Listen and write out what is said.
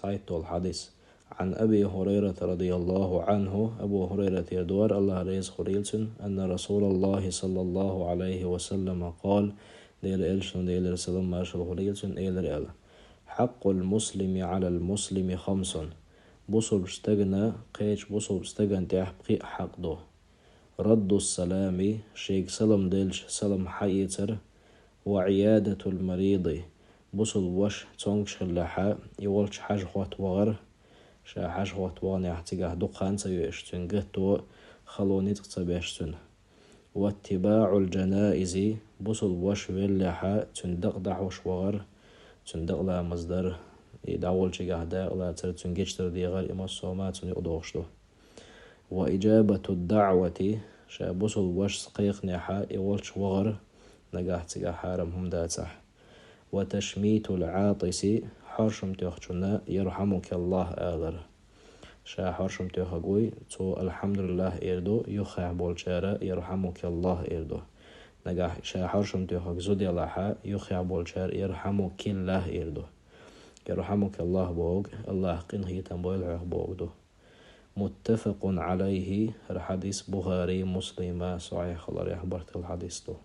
صحيح الحديث. عن أبي هريرة رضي الله عنه أبو هريرة يدور الله ريز خريلسن أن رسول الله صلى الله عليه وسلم قال دير إلشن دير رسول ما شل خريلسن إيلر إلا حق المسلم على المسلم خمس بوصل بستغنى قيش بوصل بستغن تحقيق حق دو رد السلام شيك سلام ديلش سلام حيتر وعيادة المريض بوصل وش تونكش اللحا يولش حاج خوات وغر شا حاج خوات وغن يحتقه دقان سيوشتن قهتو خلوني تقصبيشتن واتباع الجنائز بوصل وش واللحا تندق وش وغر تندق لا مصدر يدعول شي قهدا لا تنجيشتر دي غير إما الصومات يقضوشتو وإجابة الدعوة شا بوصل وش سقيق نحا يولش وغر نجاح تجاه حارم هم داتح وتشميت العاطس حرشم تيخشنا يرحمك الله آذر شا حرشم تيخقوي تو الحمد لله إردو يخع بولشارة يرحمك الله إردو نجاح شا حرشم تيخق زودي لحا يخع بولشار يرحمك الله إردو يرحمك الله بوغ الله قنه تنبويل بوغ دو متفق عليه الحديث بخاري مسلم صحيح الله يخبرت الحديث دو